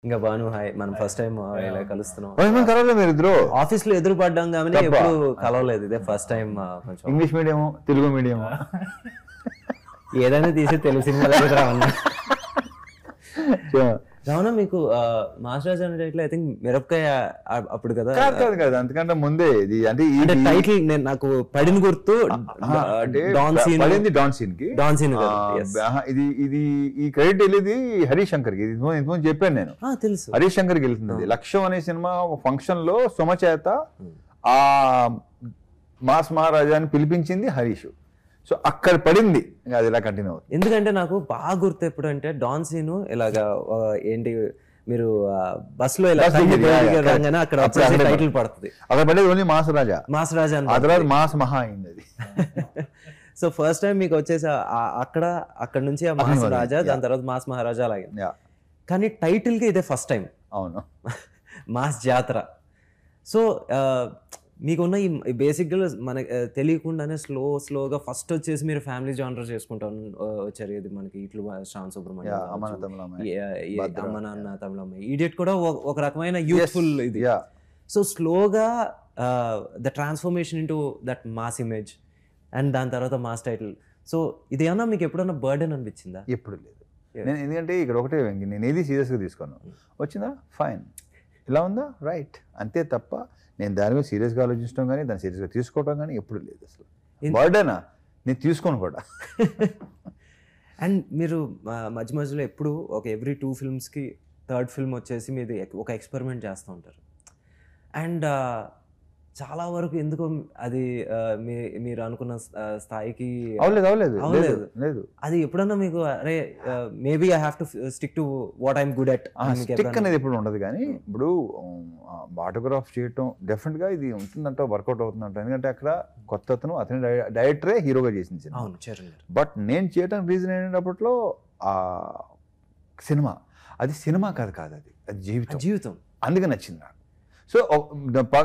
ఇంకా బాను హాయ్ మనం first time ఇలా కలుస్తున్నాం. కలవలేదు మీరు ఇద్దరు? ఆఫీస్ లో ఎదురు పడ్డాం కానీ ఎప్పుడు కలవలేదు. ఇదే ఫస్ట్ టైం. కొంచెం ఇంగ్లీష్ మీడియం తెలుగు మీడియం ఏదైనా తీసి తెలుగు సినిమా రావన్నా. రావణ మీకు మాస్టర్ రాజా అనే టైటిల్ ఐ థింక్ మిరపకాయ అప్పుడు కదా? కాదు అంతకంటే ముందే ఇది. అంటే టైటిల్ నాకు పడిన గుర్తు డాన్ సీన్ కి డాన్ సీన్. ఇది ఈ క్రెడిట్ వెళ్ళేది హరీష్ శంకర్ కి. ఇంతకుముందు చెప్పాను నేను, తెలుసు హరీష్ శంకర్ కి వెళ్తుంది. లక్ష్యం అనే సినిమా ఫంక్షన్ లో సుమ చేత ఆ మాస్ మహారాజాని పిలిపించింది హరీష్. సో అక్కడ పడింది, అది ఇలా కంటిన్యూ అవుతుంది. ఎందుకంటే నాకు బాగా గుర్తు ఎప్పుడు అంటే డాన్ సీన్ ఇలాగా ఏంటి మీరు బస్ లో ఇలా అక్కడ టైటిల్ పడుతుంది. అక్కడ పడేది ఓన్లీ మాస్ రాజా. మాస్ రాజా ఆ తర్వాత మాస్ మహా అయింది అది. సో ఫస్ట్ టైం మీకు వచ్చేసి అక్కడ నుంచి ఆ మాస్ రాజా, దాని తర్వాత మాస్ మహారాజా అలాగే. కానీ టైటిల్ కి ఇదే ఫస్ట్ టైం. అవును, మాస్ జాతర. సో మీకున్న ఈ బేసిక్గా మనకి తెలియకుండానే స్లోగా ఫస్ట్ వచ్చేసి మీరు ఫ్యామిలీ జానర్ చేసుకుంటాను వచ్చారు. ఇది మనకి ఇట్లు శ్రావణ్ సుబ్రహ్మణ్యం, అమ్మ నాన్న తమిళమ్మాయి, ఈడియట్ కూడా ఒక రకమైన యూత్ఫుల్ ఇది. సో స్లోగా the transformation into that mass image and దాని తర్వాత మాస్ టైటిల్. సో ఇది ఏమన్నా మీకు ఎప్పుడన్నా బర్డెన్ అనిపించిందా? ఎప్పుడు లేదు. నేను ఎందుకంటే ఇక్కడ ఒకటే, నేను ఏది సీరియస్గా తీసుకోను. వచ్చిందా ఫైన్, ఇలా ఉందా రైట్, అంతే తప్ప నేను దాని మీద సీరియస్గా ఆలోచించడం కానీ దాన్ని సీరియస్గా తీసుకోవడం కానీ ఎప్పుడు లేదు. అసలు బర్డెనా నేను తీసుకోను కూడా. అండ్ మీరు మధ్య మధ్యలో ఎప్పుడు ఒక ఎవ్రీ 2 ఫిల్మ్స్కి థర్డ్ ఫిల్మ్ వచ్చేసి మీది ఒక ఎక్స్పెరిమెంట్ చేస్తూ ఉంటారు. అండ్ చాలా వరకు ఎందుకో అది మీరు అనుకున్న స్థాయికి అవ్వలేదు. అది ఎప్పుడన్నా మీకు అరే maybe I have to stick to what I'm good at stick అనేది ఎప్పుడు ఉండదు. కానీ ఇప్పుడు ఆటోగ్రాఫ్ చేయటం డెఫినెట్గా ఇది ఉంటుందంట, వర్కౌట్ అవుతుందంట. ఎందుకంటే అక్కడ కొత్త అతని డైరెక్టరే హీరోగా చేసింది సినిమా. బట్ నేను చేయడానికి రీజన్ ఏంటప్పట్లో ఆ సినిమా, అది సినిమా కాదు అది జీవితం. అందుకే నచ్చింది నాకు. సో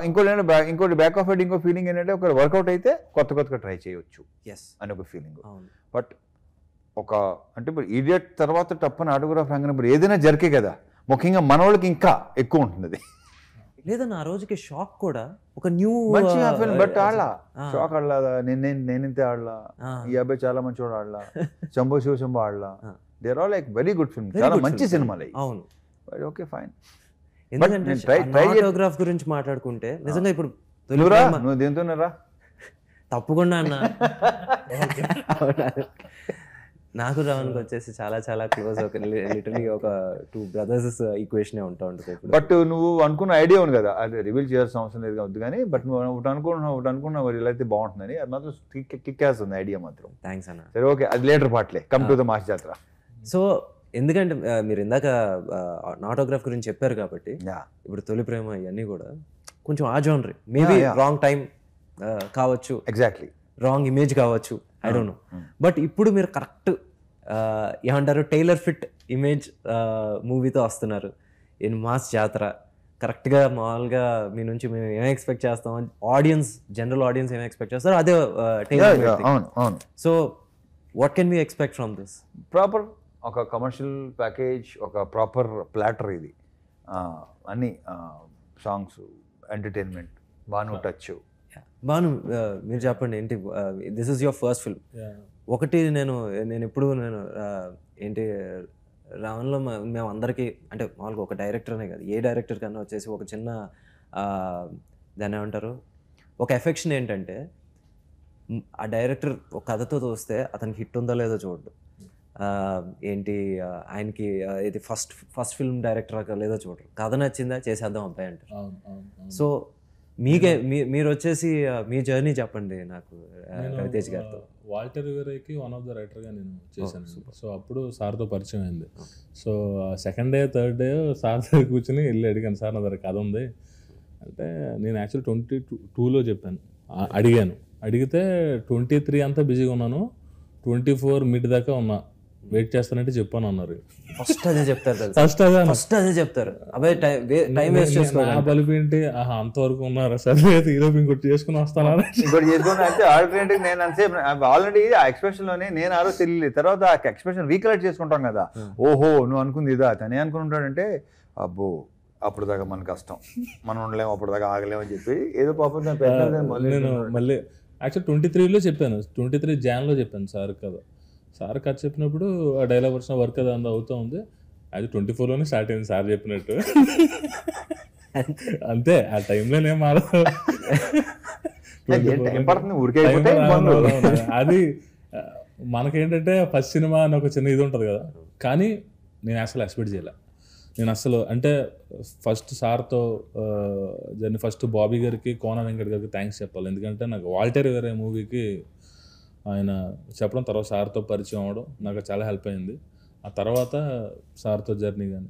ఇంకోటి బ్యాక్ ఆఫ్ ఇంకో ఫీలింగ్ ఏంటంటే ఒక వర్కౌట్ అయితే కొత్తగా ట్రై చేయొచ్చు అని ఒక ఫీలింగ్. బట్ అంటే ఇప్పుడు ఈడియట్ తర్వాత టప్పని ఆటోగ్రాఫ్ రంగనప్పుడు ఏదైనా జరిగే కదా, ముఖ్యంగా మన వాళ్ళకి ఇంకా ఎక్కువ ఉంటుంది అది. లేదన్న ఆ రోజుకి షాక్ కూడా ఒక న్యూ బట్ ఆడలా షాక్ ఆడలా, నేనింతే ఆడలా, ఈ అబ్బాయి చాలా మంచి వాడు ఆడలా, శంభో శివశంభో ఆడలా. There are like very good film, చాలా మంచి సినిమాలు. అవును, ఓకే ఫైన్. ఎందుకంటే ఆటోగ్రాఫ్ గురించి మాట్లాడుకుంటే నిజంగా ఇప్పుడు నువ్వు దేంతో రా తప్పకుండా అన్న. నాకు రావణ్కి వచ్చేసి చాలా చాలా క్లోజ్, లిటరలీ ఒక 2 brothers ఈక్వేషన్ ఉంటా ఉంటుంది. బట్ నువ్వు అనుకున్న ఐడియా ఉంది కదా, అది రివీల్ చేయాల్సిన అవసరం లేదు కావద్దు. కానీ బట్ నువ్వు ఒకటి అనుకున్నావు ఇలా అయితే బాగుంటుందని, అది మాత్రం కిక్ వేస్తుంది ఐడియా మాత్రం. థ్యాంక్స్ అన్న. సరే ఓకే, అది లేటర్ పార్ట్లే, come to the mass Jathara. So ఎందుకంటే మీరు ఇందాక ఆటోగ్రాఫ్ గురించి చెప్పారు కాబట్టి ఇప్పుడు తొలి ప్రేమ ఇవన్నీ కూడా కొంచెం ఆ జోనర్, మేబీ రాంగ్ టైం కావచ్చు, ఎగ్జాక్ట్లీ రాంగ్ ఇమేజ్ కావచ్చు, ఐ డోంట్ నో. బట్ ఇప్పుడు మీరు కరెక్ట్ ఏమంటారు టైలర్ ఫిట్ ఇమేజ్ మూవీతో వస్తున్నారు ఇన్ మాస్ జాతర. కరెక్ట్గా మామూలుగా మీ నుంచి మేము ఏం ఎక్స్పెక్ట్ చేస్తాం, జనరల్ ఆడియన్స్ ఏం ఎక్స్పెక్ట్ చేస్తారో అదే trailer. So what can we expect from this? Proper ఒక కమర్షియల్ ప్యాకేజ్, ఒక ప్రాపర్ ప్లాటర్ ఇది. అన్ని songs, entertainment, Bhanu touch. Bhanu మీరు చెప్పండి ఏంటి, this is your first film. ఒకటి నేను ఎప్పుడు ఏంటి రావణ్లో మేము అందరికీ అంటే మామూలుగా ఒక డైరెక్టర్ అనే కాదు, ఏ డైరెక్టర్ కన్నా వచ్చేసి ఒక చిన్న దాన్ని ఏమంటారు ఒక ఎఫెక్షన్ ఏంటంటే ఆ డైరెక్టర్ ఒక కథతో చూస్తే అతనికి హిట్ ఉందో లేదో చూడడు. ఏంటి ఆయనకి ఇది ఫస్ట్ ఫిల్మ్ డైరెక్టర్ లేదో చూడరు, కథ నచ్చిందా చేసేద్దాం అబ్బాయి అంటారు. సో మీరు వచ్చేసి మీ జర్నీ చెప్పండి నాకు రవితేజ్ గారితో. వాల్టర్ రివెరాకి వన్ ఆఫ్ ద రైటర్గా నేను చేశాను. సో అప్పుడు సార్తో పరిచయం అయింది. So second day third day sir దగ్గర కూర్చొని వెళ్ళి అడిగాను, సార్ నా దగ్గర కథ ఉంది అంటే. నేను యాక్చువల్ 22లో చెప్పాను, అడిగితే 23 అంతా బిజీగా ఉన్నాను, 24 మిడ్ దాకా ఉన్నా వెయిట్ చేస్తానంటే చెప్పాను అన్నారు. ఫస్ట్ అదే చెప్తారు తెలుసా, ఫస్ట్ అదే ఫస్ట్ అదే చెప్తారు. అబ్బాయి టైం వేస్ట్ చేసుకోవాలి. నా బలిపి ఏంటి, ఆహా అంతవరకు ఉన్నారా, సరే ఈరోజు ఇంకోటి చేసుకుని వస్తానా, ఇంకోటి చేసుకుని అంటే ఆల్టర్నేటివ్ నేను అంతసేపు ఆల్రెడీ ఆ ఎక్స్ప్రెషన్ లోనే నేను ఆ రోజు తెలియలేదు. తర్వాత ఆ ఎక్స్ప్రెషన్ రీకలెక్ట్ చేసుకుంటాం కదా, ఓహో నువ్వు అనుకుంది ఇదా, తనే అనుకుంటాడంటే అబ్బో అప్పుడు దాకా మన కష్టం, మనం ఉండలేము, అప్పుడు దాకా ఆగలేము అని చెప్పి ఏదో పాపం నేను మళ్ళీ యాక్చువల్ 23లో చెప్పాను, 23 జాన్లో చెప్పాను సార్ కదా. సార్ కథ చెప్పినప్పుడు ఆ డైలాగ్ వచ్చిన వర్క్ అది అంత అవుతూ ఉంది. అది 24లోనే స్టార్ట్ అయింది సార్ చెప్పినట్టు. అంతే, ఆ టైంలో నేను మారదు. అది మనకేంటంటే ఫస్ట్ సినిమా అని ఒక చిన్న ఇది ఉంటుంది కదా, కానీ నేను అసలు ఎక్స్పెక్ట్ చేయలే. నేను అసలు అంటే ఫస్ట్ సార్తో జర్నీ, ఫస్ట్ బాబీ గారికి, కోన వెంకట్ గారికి థ్యాంక్స్ చెప్పాలి. ఎందుకంటే నాకు వాల్టర్ వేరే మూవీకి ఆయన చెప్పడం, తర్వాత సార్తో పరిచయం అవ్వడం నాకు చాలా హెల్ప్ అయింది. ఆ తర్వాత సార్తో జర్నీ కానీ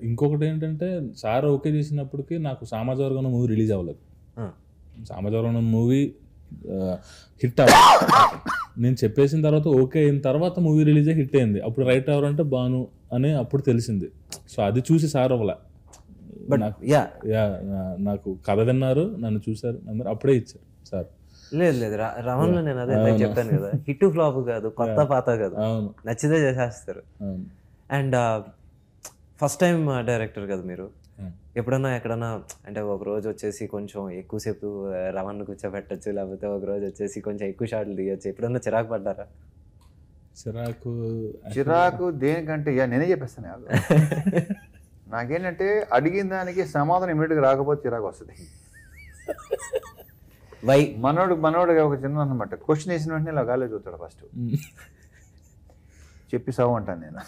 ఇంకొకటి ఏంటంటే సార్ ఓకే చేసినప్పటికీ నాకు సామాజిక వర్గం మూవీ రిలీజ్ అవ్వలేదు. సామాజిక వర్గం మూవీ హిట్ అవ్వాలి, నేను చెప్పేసిన తర్వాత ఓకే అయిన తర్వాత మూవీ రిలీజ్ హిట్ అయింది. అప్పుడు రైట్ ఎవరంటే బాను అని అప్పుడు తెలిసింది. సో అది చూసి సార్ అవ్వలే, నాకు కథ విన్నారు, నన్ను చూసారు, అప్పుడే ఇచ్చారు సార్. లేదు లేదు, రమణలో నేను అదే చెప్పాను కదా, హిట్ ఫ్లాప్ కాదు, కొత్త పాత కాదు, నచ్చితే చేసేస్తారు. అండ్ ఫస్ట్ టైం డైరెక్టర్ కదా మీరు, ఎప్పుడన్నా ఎక్కడన్నా అంటే ఒక రోజు వచ్చేసి కొంచెం ఎక్కువసేపు రమణ్ కూర్చోబెట్టచ్చు, లేకపోతే ఒక రోజు వచ్చేసి కొంచెం ఎక్కువ షాట్లు తీయచ్చు, ఎప్పుడన్నా చిరాకు పడ్డారా? చిరాకు దేనికంటే నేనే చెప్పేస్తాను. నాకేంటంటే అడిగిన దానికి సమాధానం ఇమీడియట్గా రాకపోతే చిరాకు వస్తుంది. మనోడికి ఒక చిన్న అనమాట, క్వశ్చన్ వేసిన వెంటనే ఇలా గాలి చూస్తాడు ఫస్ట్, చెప్పి సాగు అంటాను నేను.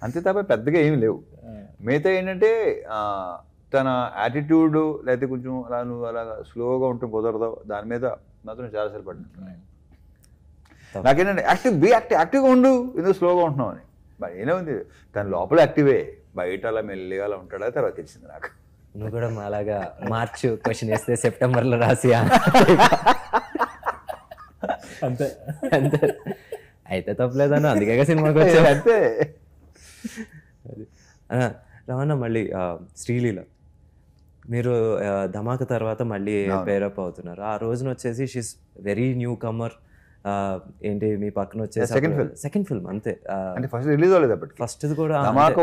అంతే తప్ప పెద్దగా ఏమి లేవు. మిగతా ఏంటంటే తన యాటిట్యూడ్, లేకపోతే కొంచెం అలా నువ్వు అలా స్లోగా ఉంటూ కుదరదు, దాని మీద మాత్రం చాలాసార్లు పడినట్టు. నాకేంటంటే యాక్టివ్గా ఉండు, ఎందుకు స్లోగా ఉంటున్నావు అని. మరి ఏనే ఉంది, తన లోపల యాక్టివే, బయట అలా మెల్లిగా అలా ఉంటాడా తర్వాత తెలిసింది నాకు. నువ్వు కూడా అలాగా మార్చ్ క్వశ్చన్ వేస్తే సెప్టెంబర్లో రాసి అంతే అంతే అయితే తప్పలేదన్న, అందుకే సినిమాకి వచ్చాడు. అంతే. రమణ, మళ్ళీ శ్రీలీల మీరు ధమాక తర్వాత మళ్ళీ పేరప్ అవుతున్నారు. ఆ రోజున వచ్చేసి షీస్ వెరీ న్యూ కమర్. ఏంటి మీ పక్కన వచ్చేసి సెకండ్ ఫిల్మ్ అంతే, అంటే ఫస్ట్ రిలీజ్ అవ్వలేదు అప్పటికి. ఫస్ట్ కూడా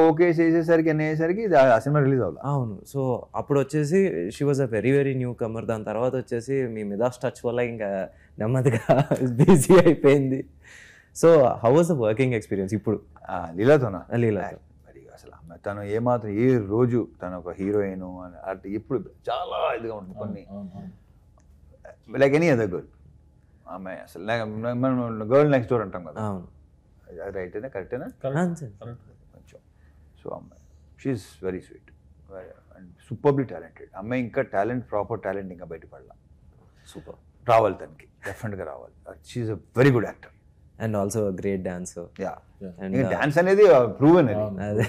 ఓకే చేసేసరికి అనేసరికి ఆ సినిమా రిలీజ్ అవ్వలేదు. అవును. సో అప్పుడు వచ్చేసి she was a very very newcomer. దాని తర్వాత వచ్చేసి మీ మిదాస్ టచ్ వల్ల ఇంకా నెమ్మదిగా బిజీ అయిపోయింది. So how was the working experience ఇప్పుడు లీలాతోనా? లీలాతో అసలు తను ఏమాత్రం ఏ రోజు తను ఒక హీరోయిన్ అంటే ఇప్పుడు చాలా ఇదిగా ఉంటుంది కొన్ని, లైక్ ఎనీ అదర్ గర్ల్. ఆమె అసలు మనం గర్ల్ నెక్స్ట్ డోర్ అంటాం కదా, అది రైటేనా, కరెక్టేనా? కొంచెం. సో అమ్మాయి she's very sweet and superbly talented. అమ్మాయి ఇంకా టాలెంట్, ప్రాపర్ టాలెంట్ ఇంకా బయటపడాల. సూపర్ రావాలి, తనకి డెఫినెట్గా రావాలి. She's a very good actor and also great dancer. Dance అనేది ప్రూవెన్. అదే.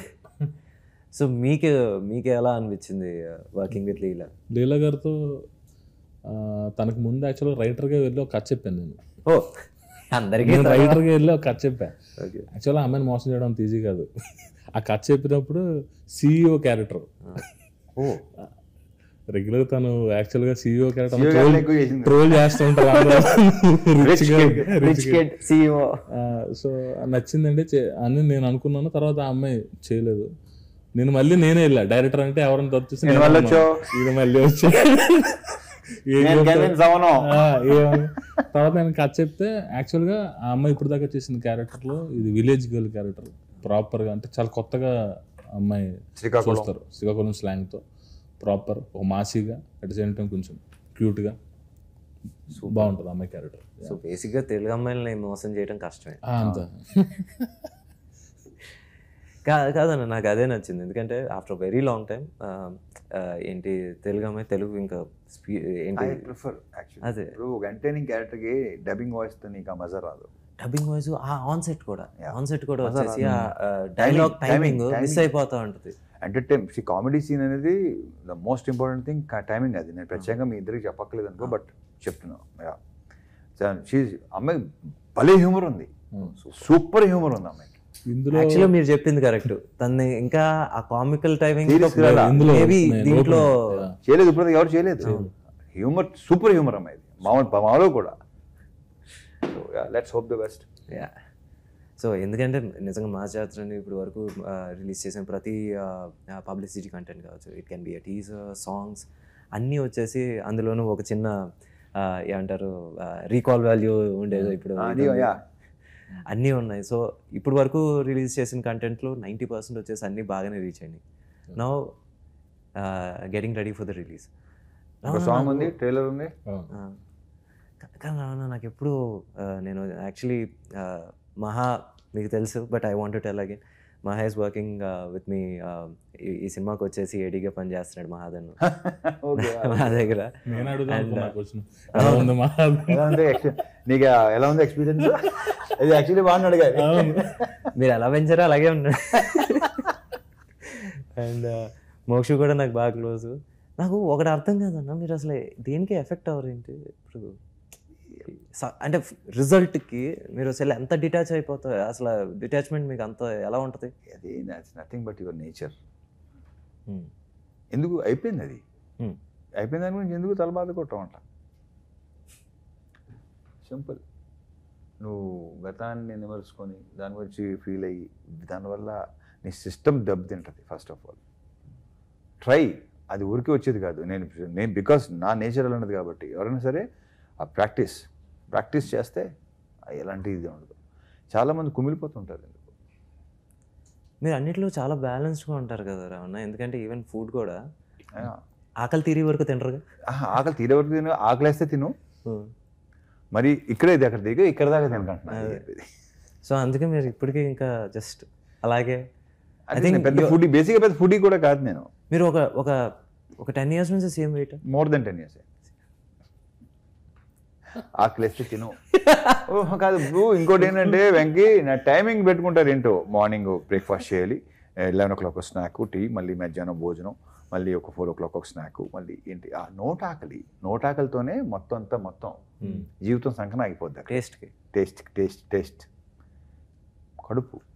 సో మీకు ఎలా అనిపించింది వర్కింగ్ విత్ లీలా? లీలా గారితో తనకు ముందు యాక్చువల్గా రైటర్గా వెళ్ళి ఒక కథ చెప్పాను నేను. అందరికీ రైటర్గా వెళ్ళి ఒక కథ చెప్పాను. యాక్చువల్గా అమ్మాయిని మోసం చేయడం అంత ఈజీ కాదు. ఆ కథ చెప్పినప్పుడు CEO క్యారెక్టర్, రెగ్యులర్ తను యాక్చువల్గా CEO క్యారెక్టర్ ట్రోల్ చేస్తూ ఉంటారు. సో నచ్చిందండి అని నేను అనుకున్నాను. తర్వాత ఆ అమ్మాయి చేయలేదు. నేనే వెళ్ళా డైరెక్టర్ అంటే ఎవరైనా తప్పిస్తే మళ్ళీ వచ్చా. తర్వాత నేను కథ చెప్తే యాక్చువల్గా ఆ అమ్మాయి ఇప్పుడు దాకా చేసిన క్యారెక్టర్లో ఇది విలేజ్ గర్ల్ క్యారెక్టర్ ప్రాపర్గా, అంటే చాలా కొత్తగా అమ్మాయి చూస్తారు. శ్రీకాకుళం స్లాంగ్తో ప్రాపర్ ఒక మాసీగా, అట్ ద సేమ్ టైం కొంచెం క్యూట్గా బాగుంటుంది అమ్మాయి క్యారెక్టర్. సో బేసిక్గా తెలుగు అమ్మాయిలని మోసం చేయడం కష్టమే. అంతా కాదన్న, నాకు అదే నచ్చింది. ఎందుకంటే ఆఫ్టర్ వెరీ లాంగ్ టైం ఏంటి తెలుగు అమ్మాయి తెలుగు ఇంకా ఏంటి ప్రిఫర్ అదే. ఒక ఎంటర్టైనింగ్ క్యారెక్టర్కి డబ్బింగ్ వాయిస్తో నీకు ఆ మజా రాదు. డబ్బింగ్ వాయిస్ ఆన్ సెట్ కూడా వచ్చేసి ఆ డైలాగ్ టైమింగ్ మిస్ అయిపోతూ ఉంటుంది. ఎంటర్టైన్ కామెడీ సీన్ అనేది the most important thing, timing. అది నేను ప్రత్యేకంగా మీ ఇద్దరికి చెప్పక్కలేదు అనుకో, బట్ చెప్తున్నాను. అమ్మాయి భలే హ్యూమర్ ఉంది, సూపర్ హ్యూమర్ ఉంది అమ్మాయికి. ఇందులో యాక్చువల్గా మీరు చెప్పింది కరెక్ట్. తనని ఇంకా ఆ కామికల్ టైమింగ్ ఇందులో దీంట్లో చేయలేదు, ఇప్పుడు ఎవరు చేయలేదు. హ్యూమర్, సూపర్ హ్యూమర్ అమ్మాయి, మామూలు కూడా. Let's hope the best. So ఎందుకంటే నిజంగా మా జాతరని ఇప్పుడు వరకు రిలీజ్ చేసిన ప్రతి పబ్లిసిటీ కంటెంట్ కావచ్చు, it can be a teaser, songs అన్నీ వచ్చేసి అందులోనూ ఒక చిన్న ఏమంటారు రీకాల్ వాల్యూ ఉండేది. ఇప్పుడు అన్నీ ఉన్నాయి. సో ఇప్పుడు వరకు రిలీజ్ చేసిన కంటెంట్లో 90% వచ్చేసి అన్నీ బాగానే రీచ్ అయినాయి. Now getting ready for the release. Song ఉంది, ట్రైలర్ ఉంది. కానీ నాకు ఎప్పుడు నేను యాక్చువల్లీ మహా మీకు తెలుసు, but I want to tell again, మహా ఇస్ వర్కింగ్ విత్ మీ. ఈ సినిమాకి వచ్చేసి ఏడీగా పని చేస్తున్నాడు మహాదన్ మా దగ్గర. నీకు ఎలా ఉంది ఎక్స్పీరియన్స్? ఇది యాక్చువల్లీ బాగున్నాడు కదా, మీరు ఎలా పెంచారో అలాగే ఉన్నాడు. అండ్ మోక్షు కూడా నాకు బాగా క్లోజ్. నాకు ఒకటి అర్థం కాదన్నా, మీరు అసలు దేనికి ఎఫెక్ట్ అవ్వరు ఏంటి ఇప్పుడు? అంటే రిజల్ట్కి మీరు అసలు ఎంత డిటాచ్ అయిపోతారు? అసలు డిటాచ్మెంట్ మీకు అంత ఎలా ఉంటుంది? అది నథింగ్ బట్ యువర్ నేచర్. ఎందుకు అయిపోయింది, అది అయిపోయిన దాని గురించి ఎందుకు తల బాధ కొట్టమంట? సింపుల్. నువ్వు గతాన్ని నిమరుచుకొని దాని గురించి ఫీల్ అయ్యి దానివల్ల నీ సిస్టమ్ దెబ్బతింటుంది. ఫస్ట్ ఆఫ్ ఆల్ ట్రై, అది ఊరికే వచ్చేది కాదు. నేను బికాస్ నా నేచర్ అలా ఉన్నది కాబట్టి ఎవరైనా సరే ఆ ప్రాక్టీస్ చేస్తే ఎలాంటి ఇది ఉండదు. చాలామంది కుమిలిపోతుంటారు. ఎందుకు మీరు అన్నిట్లో చాలా బ్యాలెన్స్డ్గా ఉంటారు కదా రావణ. ఎందుకంటే ఈవెన్ ఫుడ్ కూడా ఆకలి తీరే వరకు తినరుగా. ఆకలి తీరే వరకు తిను, ఆకలి వేస్తే తిను, మరి ఇక్కడే అక్కడ దిగు, ఇక్కడ దాకా తినకంటున్నాను. సో అందుకే మీరు ఇప్పటికీ ఇంకా జస్ట్ అలాగే. పెద్ద ఫుడ్, బేసిక్గా పెద్ద ఫుడ్ కూడా కాదు నేను. మీరు ఒక 10 years నుంచి same wait? More than 10 years. ఆకలి వేస్తే తిను. ఓహో కాదు బ్రూ, ఇంకోటి ఏంటంటే వెంకీ నా టైమింగ్ పెట్టుకుంటారు ఏంటో. మార్నింగ్ బ్రేక్ఫాస్ట్ చేయాలి, 11 o'clock స్నాక్, టీ, మళ్ళీ మధ్యాహ్నం భోజనం, మళ్ళీ ఒక 4 o'clock ఒక స్నాక్, మళ్ళీ ఏంటి ఆ నోటాకలితోనే మొత్తం జీవితం సంకన ఆగిపోద్ది. టేస్ట్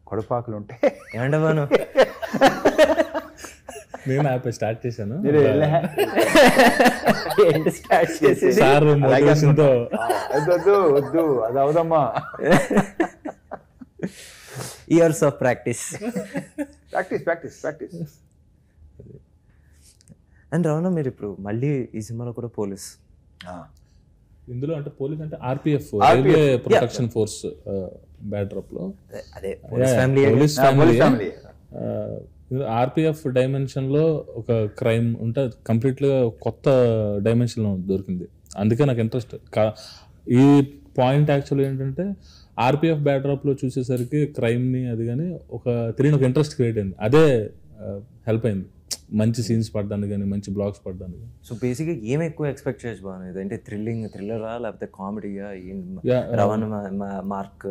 కడుపు ఆకలి ఉంటే ఏమంటాను. నేను యాప్ స్టార్ట్ చేశాను. వద్దు అది అవుదమ్మా. Years of practice. And Ravana, మీరు ఇప్పుడు మళ్ళీ ఈ సినిమాలో కూడా పోలీస్. ఇందులో అంటే పోలీస్ అంటే RPF, railway protection force backdrop లో అదే పోలీస్ ఫ్యామిలీ. ఆర్పిఎఫ్ డైమెన్షన్ లో ఒక క్రైమ్ ఉంటే కంప్లీట్గా కొత్త డైమెన్షన్ లో దొరికింది. అందుకే నాకు ఇంట్రెస్ట్. ఈ పాయింట్ యాక్చువల్ ఏంటంటే ఆర్పిఎఫ్ బ్యాక్డ్రాప్ లో చూసేసరికి క్రైమ్ ని అది కానీ తెలియని ఒక ఇంట్రెస్ట్ క్రియేట్ అయింది. అదే హెల్ప్ అయింది మంచి సీన్స్ పడడానికి కానీ, మంచి బ్లాగ్స్ పడడానికి. సో బేసిక్గా ఏం ఎక్కువ ఎక్స్పెక్ట్ చేయొచ్చు బాగుంది అంటే థ్రిల్లరా లేకపోతే కామెడీగా? రవణ మార్క్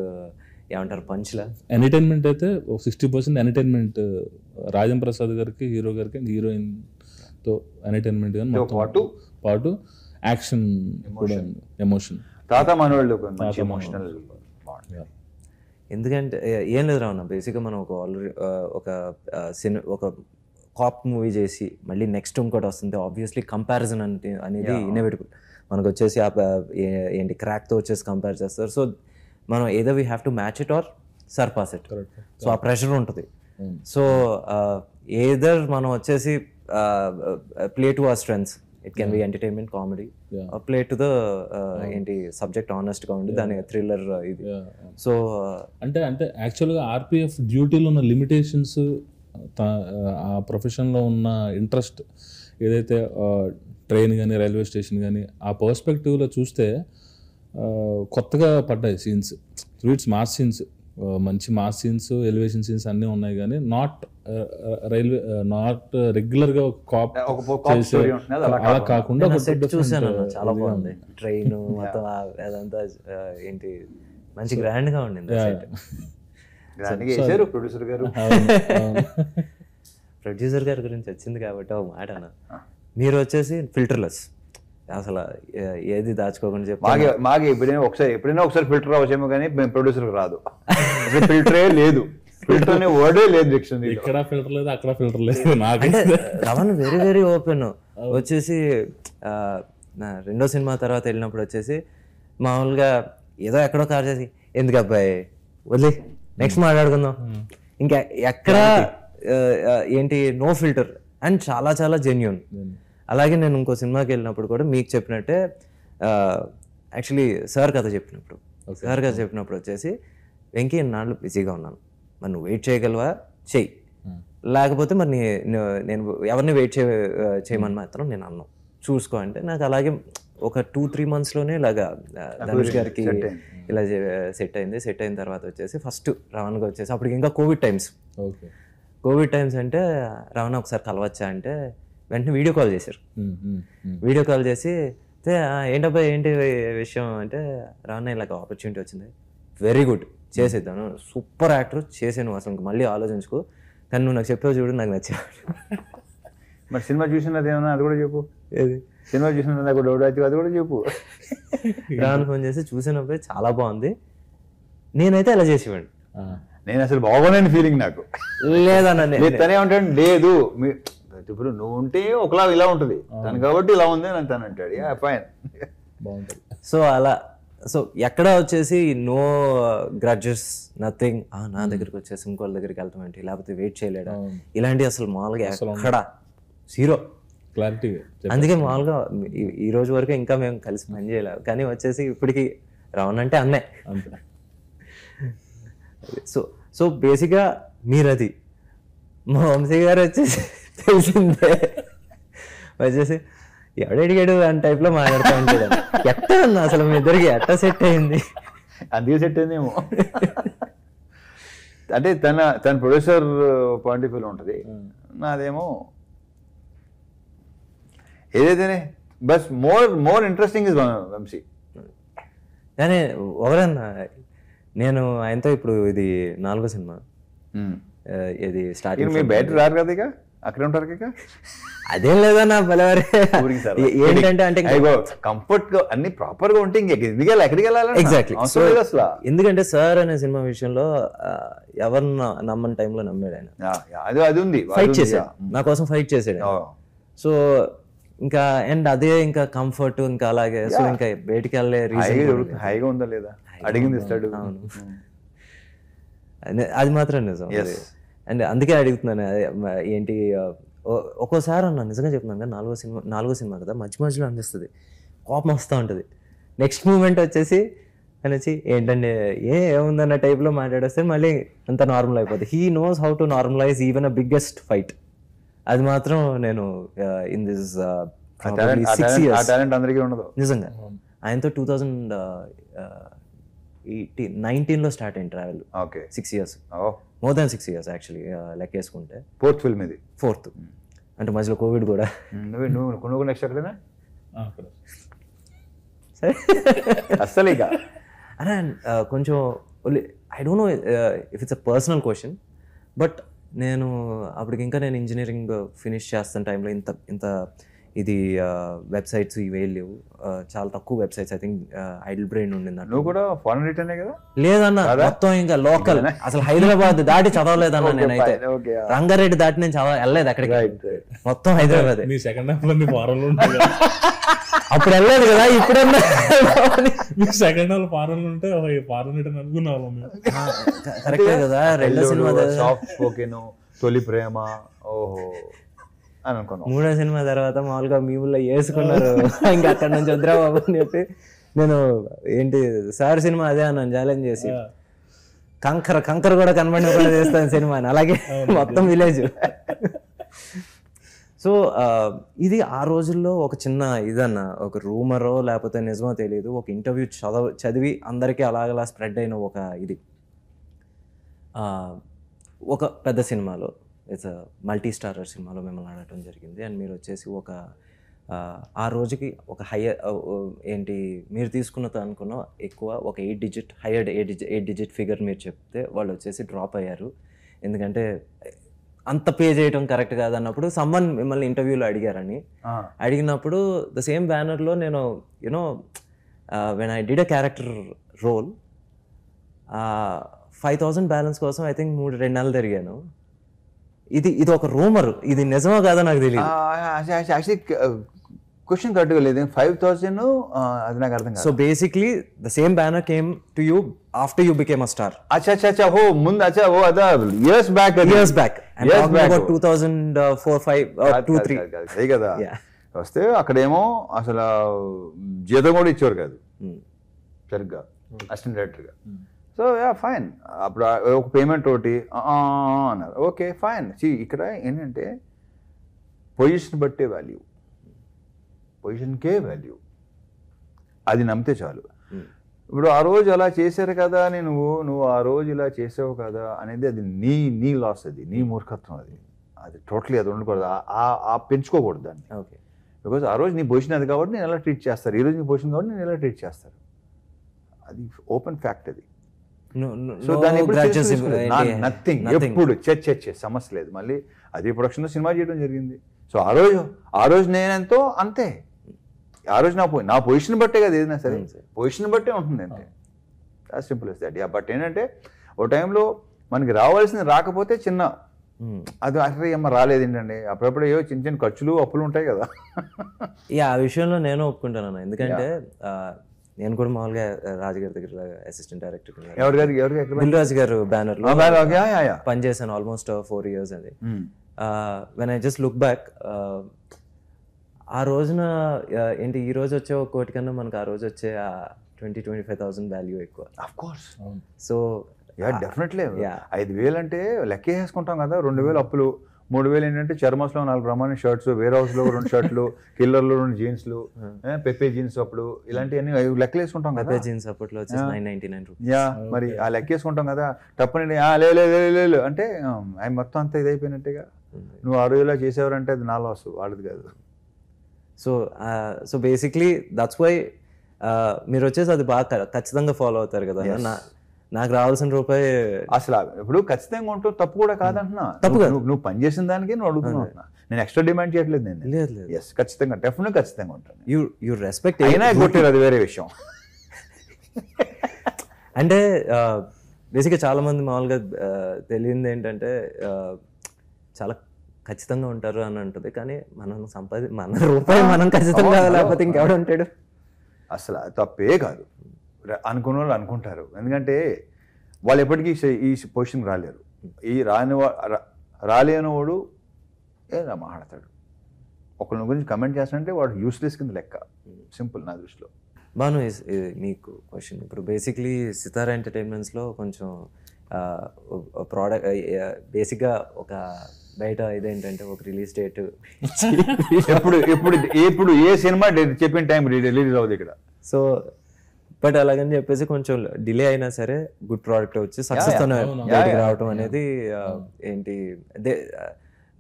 ఏమంటారు పంచ్లా? ఎంటర్టైన్మెంట్ అయితే 60% ఎంటర్టైన్మెంట్. రాజం ప్రసాద్ గారికి, హీరో గారికి, హీరోయిన్ తో ఎంటర్టైన్మెంట్ కానీ పాటు యాక్షన్ కూడా, ఎమోషన్. తాత మనోళ్ళు ఎమోషనల్. ఎందుకంటే ఏం లేదు రావణ, బేసిక్గా మనం ఒక కాప్ మూవీ చేసి మళ్ళీ నెక్స్ట్ ఇంకోటి వస్తుంది. ఆబ్వియస్లీ కంపారిజన్ అనేది ఇన్నోవేటబుల్. మనకు వచ్చేసి ఏంటి క్రాక్తో వచ్చేసి కంపేర్ చేస్తారు. సో మనం ఏదో we have to match it or surpass it. So ఆ ప్రెషర్ ఉంటుంది. సో ఏదర్ మనం వచ్చేసి play to our strengths. It can be entertainment, comedy, play to the ఏంటి సబ్జెక్ట్ ఆనెస్ట్గా ఉండి దాని థ్రిల్లర్ ఇది. సో అంటే యాక్చువల్గా ఆర్పిఎఫ్ డ్యూటీలో ఉన్న లిమిటేషన్స్, ఆ ప్రొఫెషన్లో ఉన్న ఇంట్రెస్ట్ ఏదైతే ట్రైన్ కానీ, రైల్వే స్టేషన్ కానీ, ఆ పర్స్పెక్టివ్లో చూస్తే కొత్తగా పడ్డాయి సీన్స్. స్వీట్స్ మాస్ సీన్స్, మంచి మాస్ సీన్స్, ఎలివేషన్ సీన్స్ అన్నీ ఉన్నాయి. కానీ నాట్ రెగ్యులర్గా ఒక కాప్ అలా కాకుండా చూసాను, చాలా బాగుంది. ట్రైన్ మొత్తం అదంతా ఏంటి మంచి గ్రాండ్గా ఉండింది. ప్రొడ్యూసర్ గారి గురించి వచ్చింది కాబట్టి ఒక మాట అన్న, మీరు వచ్చేసి ఫిల్టర్లెస్. అసలు ఏది దాచుకోకుండా చెప్పి మాకు ఎప్పుడైనా ఒకసారి ఫిల్టర్ అవచ్చేమో కానీ మేము ప్రొడ్యూసర్కి రాదు. ఫిల్టరే లేదు, ఫిల్టర్ అనే వర్డే లేదు డిక్షనరీ. ఇక్కడ ఫిల్టర్ లేదు, అక్కడ ఫిల్టర్ లేదు. నాకంటే రమణ వెరీ వెరీ ఓపెన్. వచ్చేసి నా రెండో సినిమా తర్వాత వెళ్ళినప్పుడు వచ్చేసి మామూలుగా ఏదో ఎక్కడో కార్ చేసి ఎందుకు అబ్బాయి వదిలే నెక్స్ట్ మాట్లాడుకుందాం, ఇంకా ఎక్కడ ఏంటి నో ఫిల్టర్ అండ్ చాలా చాలా జెన్యూన్. అలాగే నేను ఇంకో సినిమాకి వెళ్ళినప్పుడు కూడా మీకు చెప్పినట్టే యాక్చువల్లీ సార్ కథ చెప్పినప్పుడు వచ్చేసి వెంకీ నాళ్ళు బిజీగా ఉన్నాను, మరి నువ్వు వెయిట్ చేయగలవా చెయ్యి, లేకపోతే మరి నేను ఎవరిని వెయిట్ చేయమని మాత్రం నేను అన్నాను, చూసుకో అంటే నాకు అలాగే ఒక 2-3 monthsలోనే ఇలాగా ధనుష్ గారికి ఇలా సెట్ అయింది. సెట్ అయిన తర్వాత వచ్చేసి ఫస్ట్ రవణగా వచ్చేసి అప్పటికి ఇంకా కోవిడ్ టైమ్స్ అంటే రవణ ఒకసారి కలవచ్చా అంటే వెంటనే వీడియో కాల్ చేశారు. వీడియో కాల్ చేసి ఏంటబ్బా ఏంటి విషయం అంటే రవణ ఇలాగ ఆపర్చునిటీ వచ్చింది, వెరీ గుడ్ చేసేద్దాను, సూపర్ యాక్టర్ చేసాను, అసలు మళ్ళీ ఆలోచించుకో, కానీ నువ్వు నాకు చెప్పావు చూడు నాకు నచ్చా. మరి సినిమా చూసినది ఏమన్నా అది కూడా చెప్పు. ఏది సినిమా చూసినది నాకు డౌట్ అయితే అది కూడా చెప్పు. రాను ఫోన్ చేసి చూసినప్పుడు చాలా బాగుంది, నేనైతే ఎలా చేసేవాడిని, నేను అసలు బాగోలేని ఫీలింగ్ నాకు లేదన్న తనే ఉంటాడు. లేదు ఇప్పుడు నువ్వు ఉంటే ఒకలా ఇలా ఉంటుంది తను కాబట్టి ఇలా ఉంది అని తను అంటాడు, ఫైన్ బాగుంటుంది. సో అలా సో ఎక్కడ వచ్చేసి నో గ్రడ్జెస్ నథింగ్, నా దగ్గరికి వచ్చేసి ఇంకోళ్ళ దగ్గరికి వెళ్తాం ఏంటి, లేకపోతే వెయిట్ చేయలేడా, ఇలాంటివి అసలు మామూలుగా ఎక్కడ జీరో క్లారిటీ. అందుకే మామూలుగా ఈ రోజు వరకు ఇంకా మేము కలిసి పని చేయలేము, కానీ వచ్చేసి ఇప్పటికి రవణ అంటే అన్నే. సో బేసిక్గా మీరు అది మా వంశీ గారు వచ్చేసి తెలిసిందే వచ్చేసి ఎవడడిగాడు అని టైప్లో మాట్లాడుతూ ఉంటాడు. ఎట్ట అన్నా అసలు మీ ఇద్దరికి ఎట్ట సెట్ అయింది? అందుకే సెట్ అయిందేమో. అంటే తన ప్రొడ్యూసర్ పాయింట్ ఆఫ్ వ్యూలో ఉంటుంది, నాదేమో ఏదైతేనే బస్ మోర్ ఇంట్రెస్టింగ్ ఇస్ వంశీ. కానీ ఒకరన్నా నేను ఆయనతో ఇప్పుడు ఇది 4వ సినిమా, ఇది స్టార్టింగ్ మీరు బయట రారు కదా, ఇక అక్కడే ఉంటారు ఇక. అదేం లేదన్నా బలవారే ఏంటంటే అంటే కంఫర్ట్ గా అన్ని ప్రాపర్ గా ఉంటే ఇంకెక్కడికి వెళ్ళాలి. ఎగ్జాక్ట్లీ. ఎందుకంటే సార్ అనే సినిమా విషయంలో ఎవరు నమ్మని టైంలో నమ్మాడు ఆయన, అది ఉంది, ఫైట్ చేశాడు నా కోసం, ఫైట్ చేసాడు. సో ఇంకా అండ్ అదే ఇంకా కంఫర్ట్ ఇంకా అలాగే. సో ఇంకా బయటికి వెళ్ళే రీజన్ హైగా ఉందా లేదా అడిగింది ఇస్తాడు. అది మాత్రం నిజం. అండ్ అందుకే అడుగుతున్నాను ఏంటి ఒక్కోసారి అన్న నిజంగా చెప్తున్నాను కదా, 4వ సినిమా కదా, మధ్యలో అనిపిస్తుంది, కోపం వస్తూ ఉంటుంది. నెక్స్ట్ మూమెంట్ వచ్చేసి అనేసి ఏంటంటే ఏముందన్న టైప్లో మాట్లాడేస్తే మళ్ళీ అంత నార్మల్ అయిపోతుంది. He knows how to normalize even a biggest fight. అది మాత్రం నేను ఇన్ దిస్ 6 years నిజంగా ఆయనతో 2019లో స్టార్ట్ అయింది travel. 6 years, more than 6 years actually లెక్కేసుకుంటే. 4th ఫిల్మ్ ఇది, 4th అంటే మధ్యలో కోవిడ్ కూడా. నువ్వు నెక్స్ట్ ఎక్కడైనా సరే అస్సలు ఇక అరే కొంచెం I don't know if it's a personal question, but నేను అప్పటికి ఇంకా నేను ఇంజనీరింగ్ ఫినిష్ చేస్తున్న టైంలో ఇంత ఇది వెబ్సైట్స్ ఇవేం లేవు, చాలా తక్కువ websites. I think Idlebrain ఉండింది. నువ్వు కూడా ఫారెన్ రిటర్నే కదా? లేదన్న, మొత్తం ఇంకా లోకల్, అసలు హైదరాబాద్ దాటి చదవలేదన్న నేనైతే. రంగారెడ్డి దాటి నేను వెళ్ళలేదు అక్కడికి, మొత్తం హైదరాబాద్. అప్పుడు వెళ్ళలేదు కదా, ఇప్పుడన్నా సెకండ్ హాఫ్ ఫారెన్ ఉంటే ఫారెన్ రిటర్న్ అనుకున్నాము. కరెక్టే కదా. రెండో సినిమా తొలి ప్రేమ, ఓహో అని అనుకున్నాను. 3వ సినిమా తర్వాత మామూలుగా మీవుల్లో వేసుకున్నారు, ఇంకా అక్కడ నుంచి వద్దురా బాబు అని చెప్పి నేను ఏంటి సార్ సినిమా అదే అన్నాను ఛాలెంజ్ చేసి, కంకర కూడా కనబడి చేస్తాను సినిమాని, అలాగే మొత్తం విలేజ్. సో ఇది ఆ రోజుల్లో ఒక చిన్న ఇదన్న, ఒక రూమరో లేకపోతే నిజమో తెలియదు, ఒక ఇంటర్వ్యూ చదివి అందరికీ అలాగలా స్ప్రెడ్ అయిన ఒక ఇది. ఒక పెద్ద సినిమాలో, ఇట్స్ మల్టీ స్టారర్ సినిమాలో మిమ్మల్ని ఆడటం జరిగింది. అండ్ మీరు వచ్చేసి ఒక ఆ రోజుకి ఒక ఏంటి మీరు తీసుకున్నది అనుకున్న ఎక్కువ ఒక 8 digit ఫిగర్ మీరు చెప్తే వాళ్ళు వచ్చేసి డ్రాప్ అయ్యారు. ఎందుకంటే అంత పే చేయడం కరెక్ట్ కాదన్నప్పుడు సమ్మన్ మిమ్మల్ని ఇంటర్వ్యూలో అడిగారని, అడిగినప్పుడు ద సేమ్ బ్యానర్లో నేను you know when I did a character role 5,000 balance కోసం ఐ థింక్ 2 నెలలు తిరిగాను. ఇది ఒక రూమర్, ఇది నిజమో కాదో నాకు తెలియదు. యాక్చువల్లీ క్వశ్చన్ కరెక్ట్గా లేదు. 5,000 అది నాకు అర్థం కాదు. So basically the same banner came to you after you became a star. అచ్చా ఓ ముందు ఓ అదా ఇయర్స్ బ్యాక్ 2004-5 2-3 అదే కదా. వస్తే అక్కడేమో అసలు జీతం కూడా ఇచ్చేవారు కాదు సరిగ్గా అసిస్టెంట్ డైరెక్టర్గా. So yeah fine. అప్పుడు ఒక పేమెంట్ ఒకటి అన్నారు. Okay fine. ఇక్కడ ఏంటంటే పొజిషన్ బట్టే వాల్యూ, పొజిషన్కే వాల్యూ, అది నమ్మితే చాలు. ఇప్పుడు ఆ రోజు అలా చేశారు కదా అని నువ్వు ఆ రోజు ఇలా చేసావు కదా అనేది అది నీ లాస్, అది నీ మూర్ఖత్వం, అది టోటలీ అది ఉండకూడదు, పెంచుకోకూడదు దాన్ని. ఓకే, బికాజ్ ఆ రోజు నీ పొజిషన్ అది కాబట్టి నేను ఎలా ట్రీట్ చేస్తారు, ఈ రోజు నీ పొజిషన్ కాబట్టి నేను ఎలా ట్రీట్ చేస్తారు, అది ఓపెన్ ఫ్యాక్ట్ అది. సో దాన్ని నథింగ్, ఎప్పుడు చే సమస్య లేదు. మళ్ళీ అదే ప్రొడక్షన్లో సినిమా చేయడం జరిగింది. సో ఆ రోజు నేనెంతో అంతే, ఆ రోజు నా పొజిషన్ బట్టే కదా ఏదైనా సరే, పొజిషన్ బట్టే ఉంటుంది అంతే. Simple is that. బట్ ఏంటంటే ఓ టైంలో మనకి రావాల్సింది రాకపోతే చిన్న అది అసలు ఏమో రాలేదు ఏంటండి, అప్పుడప్పుడు ఏవో చిన్న చిన్న ఖర్చులు అప్పులు ఉంటాయి కదా. ఆ విషయంలో నేను ఒప్పుకుంటాను. ఎందుకంటే నేను కూడా మామూలుగా రాజుగారి దగ్గర అసిస్టెంట్ డైరెక్టర్ దిల్రాజు గారు బ్యానర్ లో పనిచేశాను ఆల్మోస్ట్ 4 years అది. When I just look back, ఆ రోజున ఏంటి ఈ రోజు వచ్చే 1 కోటి కన్నా మనకు ఆ రోజు వచ్చే 20,000-25,000 వాల్యూ ఎక్కువ. సో డెఫినెట్లీ 5,000 అంటే లెక్క వేసుకుంటాం కదా, 2,000 అప్పులు, 3,000 ఏంటంటే చర్మస్లో 4 బ్రహ్మాండ షర్ట్స్, వేర్ హౌస్లో 2 షర్ట్లు, కిల్లర్లో 2 జీన్స్లు, పెప్పే జీన్స్ అప్పుడు ఇలాంటివన్నీ లెక్కలు వేసుకుంటాం కదా. పెప్పే జీన్స్ అప్పట్లో వచ్చేసి 999 రూపీస్. మరి ఆ లెక్క వేసుకుంటాం కదా. తప్పని లేదు అంటే అవి మొత్తం అంతా ఇదైపోయినట్టుగా. నువ్వు ఆ రోజులా చేసేవారంటే అది నా లాస్, వాడిది కాదు. సో బేసిక్లీ దట్స్ వై మీరు వచ్చేసి అది బాగా ఖచ్చితంగా ఫాలో అవుతారు కదా. నాకు రావాల్సిన రూపాయి అసలు ఇప్పుడు ఖచ్చితంగా ఉంటూ తప్పు కూడా కాదంటున్నా. తప్పు కాదు, నువ్వు పని చేసిన దానికి నువ్వు అడుగుతున్నా, నేను ఎక్స్ట్రా డిమాండ్ చేయట్లేదు. నేను లేదు ఎస్ ఖచ్చితంగా డెఫినెట్గా ఖచ్చితంగా ఉంటాను. యూ రెస్పెక్ట్ అయినా కొట్టేది అది వేరే విషయం. అంటే బేసిక్గా చాలా మంది మామూలుగా తెలియంది ఏంటంటే చాలా ఖచ్చితంగా ఉంటారు అని అంటుంది, కానీ మన రూపాయి మనం ఖచ్చితంగా లేకపోతే ఇంకెవడు ఉంటాడు. అసలు తప్పే కాదు, అనుకున్న వాళ్ళు అనుకుంటారు. ఎందుకంటే వాళ్ళు ఎప్పటికీ ఈ పొజిషన్కి రాలేరు. ఈ రాలేని వాడు ఏదో మాట్లాడతాడు, ఒకళ్ళ గురించి కమెంట్ చేస్తానంటే వాడు యూస్లెస్ కింద లెక్క. సింపుల్ నా దృష్టిలో. బాను, మీకు క్వశ్చన్. ఇప్పుడు బేసిక్లీ సితారా ఎంటర్టైన్మెంట్స్లో కొంచెం ప్రోడక్ట్ బేసిక్గా ఒక బయట ఇదేంటంటే ఒక రిలీజ్ డేట్ ఎప్పుడు ఏ సినిమా చెప్పిన టైం రిలీజ్ అవుతుంది ఇక్కడ. సో బట్ అలాగని చెప్పేసి కొంచెం డిలే అయినా సరే గుడ్ ప్రోడక్ట్ వచ్చి సక్సెస్తోనే బయటకు రావటం అనేది ఏంటి.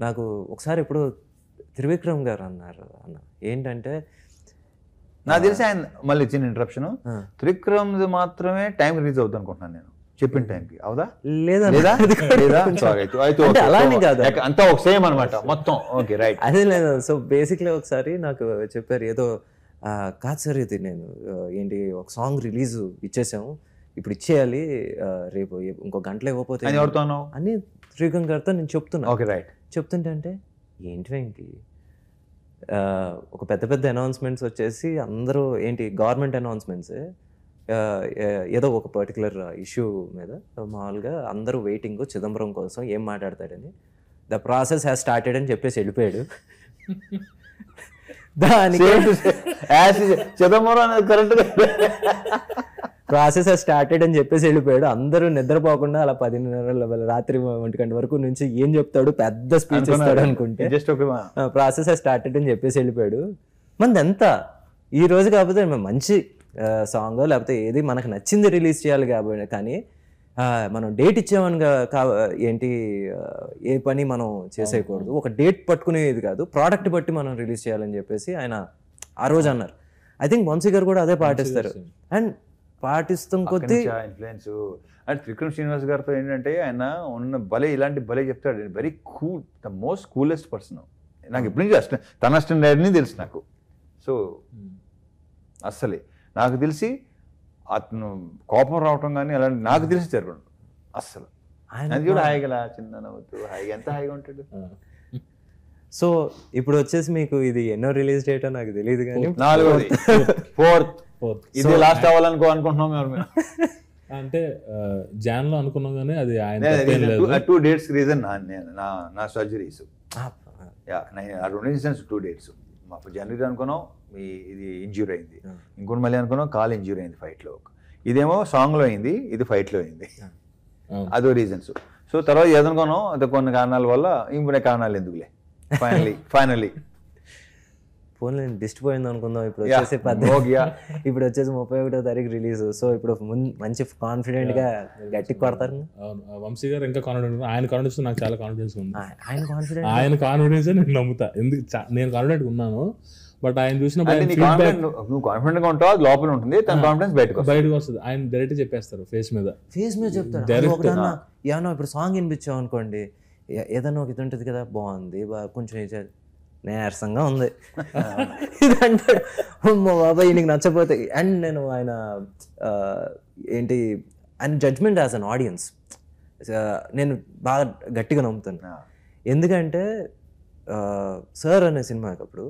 నాకు ఒకసారి ఇప్పుడు త్రివిక్రమ్ గారు అన్నారు ఏంటంటే, నాకు తెలిసి ఆయన మళ్ళీ చిన్న ఇంటరప్షన్, త్రివిక్రమ్ మాత్రమే టైం రిలీజ్ అవుతుంది అనుకుంటున్నాను నేను చెప్పిన టైంకి. అవుదా లేదా అలానే కాదు, అంతా ఒక సేమ్ అనమాట మొత్తం. ఓకే రైట్, అదే లేదు. సో బేసిక్లీ ఒకసారి నాకు చెప్పారు ఏదో, కాదు సార్ ఇది నేను ఏంటి ఒక సాంగ్ రిలీజ్ ఇచ్చేసాము, ఇప్పుడు ఇచ్చేయాలి, రేపు ఇంకో గంటలో ఇవ్వకపోతే అని త్రివిక్రమ్ గారితో నేను చెప్తున్నా. Okay right. చెప్తుంటే అంటే ఏంటి వెంకి, ఒక పెద్ద అనౌన్స్మెంట్స్ వచ్చేసి అందరూ ఏంటి గవర్నమెంట్ అనౌన్స్మెంట్స్, ఏదో ఒక పర్టికులర్ ఇష్యూ మీద మామూలుగా అందరూ వెయిటింగ్ చిదంబరం కోసం ఏం మాట్లాడతాడని, ద ప్రాసెస్ హ్యాస్ స్టార్టెడ్ అని చెప్పేసి వెళ్ళిపోయాడు. దానికి చిదంబరం కరెక్ట్గా ప్రాసెస్ స్టార్టెడ్ అని చెప్పేసి వెళ్ళిపోయాడు. అందరూ నిద్రపోకుండా అలా 10:30 రాత్రి 1 గంట వరకు నుంచి ఏం చెప్తాడు, పెద్ద స్పీచ్ ఇస్తాడు అనుకుంటే ప్రాసెస్ స్టార్టెడ్ అని చెప్పేసి వెళ్ళిపోయాడు. మనది ఎంత ఈ రోజు కాకపోతే మంచి సాంగ్ లేకపోతే ఏది మనకు నచ్చింది రిలీజ్ చేయాలి కాబట్టి, కానీ మనం డేట్ ఇచ్చామని ఏంటి ఏ పని మనం చేసేయకూడదు. ఒక డేట్ పట్టుకునేది కాదు, ప్రోడక్ట్ బట్టి మనం రిలీజ్ చేయాలని చెప్పేసి ఆయన ఆ రోజు అన్నారు. ఐ థింక్ వంశీ గారు కూడా అదే పాటిస్తారు. అండ్ పాటిస్తాం కొద్దీ ఇన్ఫ్లుయెన్స్. అండ్ విక్రమ్ శ్రీనివాస్ గారితో ఏంటంటే ఆయన ఉన్న భలే ఇలాంటి భలే చెప్తాడు. Very cool, the most coolest person. నాకు ఎప్పటి నుంచి తన అసిస్టెంట్ తెలుసు నాకు. సో అస్సలే నాకు తెలిసి అతను కోపం రావటం కానీ అలాంటి నాకు తెలిసి జరగదు అస్సలు. అది కూడా హాయిగా చిన్న నవ్వుతూ హాయిగా ఎంత హాయిగా ఉంటాడు. సో ఇప్పుడు వచ్చేసి మీకు ఇది ఎన్నో రిలీజ్ డేటో నాకు తెలియదు కానీ 4th ఇది లాస్ట్ అనుకుంటున్నాం మేము. అంటే జాన్ లో అనుకున్నాం కానీ అది ఆయన 2 dates రీజన్ నా సర్జరీస్. ఆ 2 ఇన్సిడెంట్స్ 2 dates. మాకు జనవరి అనుకున్నాం ఇది ఇంజ్యూర్ అయింది, ఇంకోటి మళ్ళీ అనుకున్నాం కాల్ ఇంజ్యూర్ అయింది ఫైట్లో. ఇదేమో సాంగ్లో అయింది, ఇది ఫైట్లో అయింది. అదో రీజన్స్. సో తర్వాత ఏదనుకున్నాం అది కొన్ని కారణాల వల్ల ఇంకొన్ని కారణాలు ఎందుకులే ఫైనలీ ఫోన్ డిస్ట్ పోయింది అనుకుందాం. ఇప్పుడు వచ్చేసి ఇప్పుడు వచ్చేసి 31వ తారీఖు రిలీజ్. సో ఇప్పుడు మంచి కాన్ఫిడెంట్ గా గట్టిగా కొడతారు. వంశీ గారు ఇంకా కాన్ఫిడెంట్, ఆయన కాన్ఫిడెన్స్ నాకు చాలా కాన్ఫిడెన్స్ ఉంది. ఆయన కాన్ఫిడెన్స్ నేను నమ్ముతా. ఎందుకు నేను కాన్ఫిడెంట్ ఉన్నాను, బట్ ఆయన చూసినప్పుడు నువ్వు కాన్ఫిడెంట్ గా ఉంటావు, లోపల ఉంటుంది, తన కాన్ఫిడెన్స్ బయటకు వస్తుంది. ఆయన డైరెక్ట్ చెప్పేస్తారు ఫేస్ మీద చెప్తారు. ఏమన్నా ఇప్పుడు సాంగ్ వినిపించావు అనుకోండి, ఏదన్నా ఒక ఇది ఉంటుంది కదా, బాగుంది కొంచెం నీరసంగా ఉంది ఇదంటే బాబాయ్ నీకు నచ్చపోతే. అండ్ నేను ఆయన ఏంటి ఆయన జడ్జ్మెంట్ యాజ్ అన్ ఆడియన్స్ నేను బాగా గట్టిగా నమ్ముతాను. ఎందుకంటే సార్ అనే సినిమాకి అప్పుడు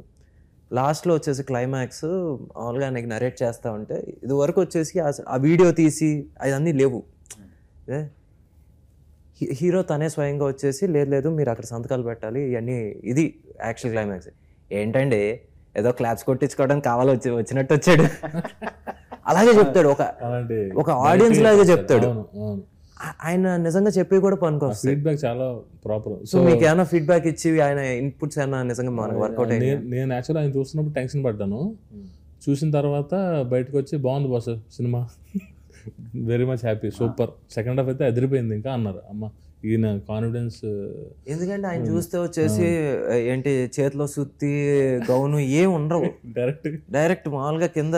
లాస్ట్లో వచ్చేసి క్లైమాక్స్ మామూలుగా ఆయనకి నరేట్ చేస్తూ ఉంటే ఇది వరకు వచ్చేసి ఆ వీడియో తీసి అవన్నీ లేవు. హీరో తనే స్వయంగా వచ్చేసి లేదు మీరు అక్కడ సంతకాలు పెట్టాలి ఇవన్నీ, ఇది యాక్చువల్ క్లైమాక్స్. ఏంటండి ఏదో క్లాప్స్ కొట్టించుకోవడానికి వచ్చినట్టు వచ్చాడు. అలాగే చెప్తాడు, ఒక ఆడియన్స్ లాగే చెప్తాడు. ఆయన నిజంగా చెప్పి కూడా పనికొస్తుంది. ఫీడ్బ్యాక్ చాలా ప్రాపర్. సో మీకు ఏమైనా ఫీడ్బ్యాక్ ఇచ్చి ఆయన ఇన్పుట్స్ ఏమైనా నిజంగా మనకు వర్కౌట్ అయ్యి? నేను యాక్చువల్ ఆయన చూస్తున్నప్పుడు టెన్షన్ పడ్డాను. చూసిన తర్వాత బయటకు వచ్చి బాగుంది boss cinema, very much happy, super, second half అయితే అదిరిపోయింది ఇంకా అన్నారు. అమ్మ ఈయన కాన్ఫిడెన్స్. ఎందుకంటే ఆయన చూస్తే వచ్చేసి ఏంటి చేతిలో సుత్తి గౌను ఏం ఉండవు, డైరెక్ట్ మామూలుగా కింద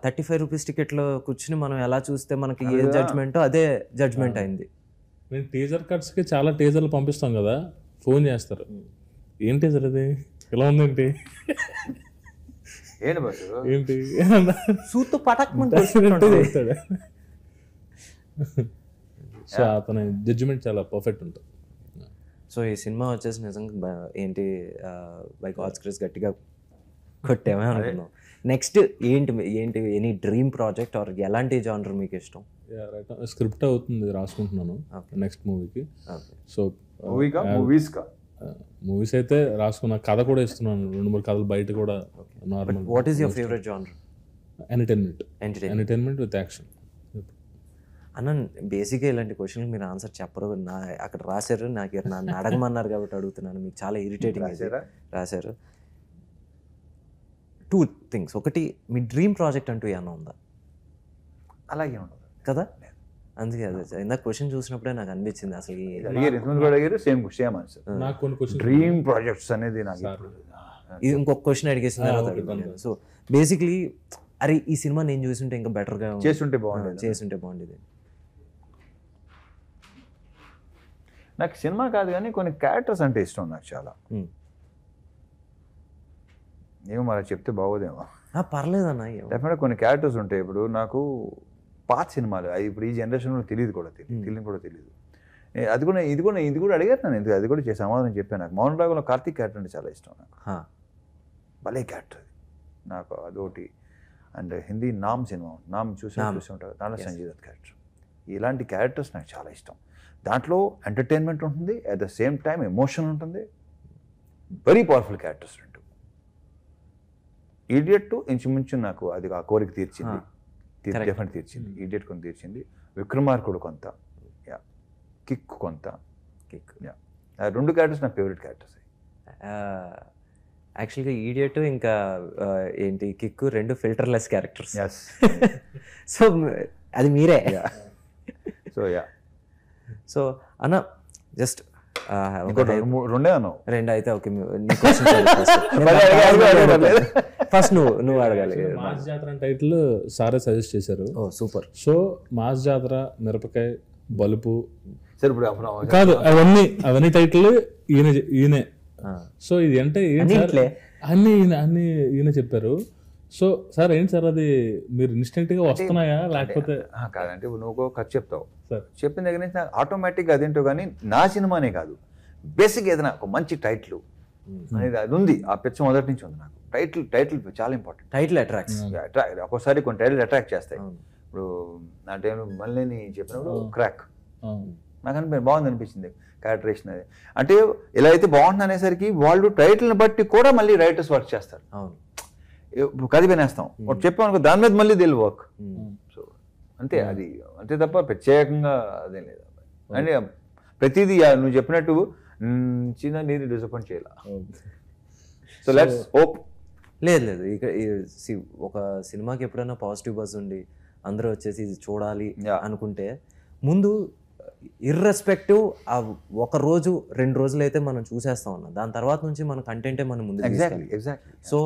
35 రూపీస్ టికెట్లో కూర్చుని మనం ఎలా చూస్తే మనకి ఏ జడ్జ్మెంటో అదే జడ్జ్మెంట్ అయింది. నేను టీజర్ కట్స్కి చాలా టీజర్లు పంపిస్తాం కదా, ఫోన్ చేస్తారు, ఏం టీజర్ అది ఎలా ఉందేంటి ఏంటి సూతో పటక్. సో అతని జడ్జిమెంట్ చాలా పర్ఫెక్ట్ ఉంటుంది. సో ఈ సినిమా వచ్చేసి నిజంగా ఏంటి బై గాడ్స్ గ్రేస్ గట్టిగా కొట్టేమే అనుకున్నాం. నెక్స్ట్ ఏంటి ఎనీ డ్రీమ్ ప్రాజెక్ట్ ఆర్ ఎలాంటి జానర్ మీకు ఇష్టం? స్క్రిప్ట్ అవుతుంది, రాసుకుంటున్నాను నెక్స్ట్ మూవీకి. సో మూవీస్ అయితే రాసుకున్నా, కథ కూడా ఇస్తున్నాను, 2-3 కథలు బయట కూడా. Normal. What is your favourite genre? Entertainment with action. అన్న బేసిక్గా ఇలాంటి క్వశ్చన్కి మీరు ఆన్సర్ చెప్పరు, అక్కడ రాశారు, నన్ను అడగమన్నారు కాబట్టి అడుగుతున్నాను. మీకు చాలా ఇరిటేటింగ్ రాశారు. 2 things. ఒకటి, మీ డ్రీమ్ ప్రాజెక్ట్ అంటూ ఏమన్నా ఉందా? అలాగే ఉండదు కదా, అందుకే అదే ఇందాక క్వశ్చన్ చూసినప్పుడే నాకు అనిపించింది అసలు డ్రీమ్ ప్రాజెక్ట్స్ అనేది. ఇది ఇంకొక క్వశ్చన్ అడిగేసిన తర్వాత, సో బేసిక్లీ అరే ఈ సినిమా నేను చూస్తుంటే ఇంకా బెటర్గా చేస్తుంటే బాగుండేది. నాకు సినిమా కాదు కానీ కొన్ని క్యారెక్టర్స్ అంటే ఇష్టం నాకు చాలా. ఏమో మరి చెప్తే బాగోదేమో. పర్లేదన్న, డెఫినెట్గా కొన్ని క్యారెక్టర్స్ ఉంటాయి. ఇప్పుడు నాకు పాత సినిమాలు అది ఇప్పుడు ఈ జనరేషన్లో తెలియదు కూడా తెలియదు. ఇది కూడా అడిగారు నన్ను, ఎందుకు అది కూడా సమాధానం చెప్పాను. నాకు మౌన రాగంలో కార్తీక్ క్యారెక్టర్ అంటే చాలా ఇష్టం నాకు. భలే క్యారెక్టర్ అది నాకు, అదొకటి. అండ్ హిందీ నామ్ సినిమా, నామ్ చూసి ఉంటారు, దాంట్లో సంజయ్ దత్ క్యారెక్టర్. ఇలాంటి క్యారెక్టర్స్ నాకు చాలా ఇష్టం. దాంట్లో ఎంటర్టైన్మెంట్ ఉంటుంది, at the same time emotion ఉంటుంది. వెరీ పవర్ఫుల్ క్యారెక్టర్స్ రెండు. ఈడియట్ ఇంచుమించు నాకు అది ఆ కోరిక తీర్చింది, డెఫినెట్ తీర్చింది. ఈడియట్ కొంత తీర్చింది, విక్రమార్కుడు కొంత, కిక్ కొంత. ఆ 2 క్యారెక్టర్స్ నా ఫేవరెట్ క్యారెక్టర్స్. యాక్చువల్గా ఈడియట్ ఇంకా ఏంటి కిక్ 2 ఫిల్టర్లెస్ క్యారెక్టర్స్. సో అది మీరే. సో అన్న జస్ట్ 2 అన్నావు. 2 అయితే ఓకే. ఫస్ట్ నువ్వు అడగాలి. మాస్ జాతర టైటిల్ సారే సజెస్ట్ చేశారు. ఓ సూపర్. సో మాస్ జాతర, మిరపకాయ, బలుపు, సరే ఇప్పుడు కాదు అవన్నీ టైటిల్ ఈయనే. సో ఇది అంటే ఏంటి సార్, అన్ని ఈయన చెప్పారు. సో సార్ ఏంటి సార్ అది మీరు ఇన్స్టెంట్ గా వస్తున్నాయా లేకపోతే? కాదంటే నువ్వు కథ చెప్తావు సార్, చెప్పిన దగ్గర నుంచి ఆటోమేటిక్గా అదేంటో కానీ నా సినిమానే కాదు, బేసిక్ ఏదైనా ఒక మంచి టైటిల్ అనేది అది ఉంది. ఆ పిచ్చ మొదటి నుంచి ఉంది నాకు. టైటిల్ చాలా ఇంపార్టెంట్. Title attracts. ఒక్కోసారి కొన్ని టైటిల్ అట్రాక్ట్ చేస్తాయి. ఇప్పుడు నా టైం మళ్ళీ చెప్పినప్పుడు క్రాక్ నాకు బాగుంది అనిపించింది క్యారెక్టరేషన్. అది అంటే ఇలా అయితే బాగుంటుంది అనేసరికి వాళ్ళు టైటిల్ని బట్టి కూడా మళ్ళీ రైటర్స్ వర్క్ చేస్తారు. కథ వినేస్తాం ఒకటి చెప్పామనుకో, దాని మీద మళ్ళీ దిల్ వర్క్. సో అంతే, అది అంతే తప్ప ప్రత్యేకంగా అదేం లేదు. అంటే ప్రతిదీ నువ్వు చెప్పినట్టు చిన్న నీరు డిసప్పాయింట్ చేయాలి. So let's hope. లేదు ఇక్కడ ఒక సినిమాకి ఎప్పుడైనా పాజిటివ్ బజ్ ఉండి అందరూ వచ్చేసి ఇది చూడాలి అనుకుంటే ముందు ఇర్రెస్పెక్టివ్ ఆ ఒక రోజు 2 రోజులు అయితే మనం చూసేస్తా ఉన్నాం. దాని తర్వాత నుంచి మన కంటెంటే మనం ముందు. సో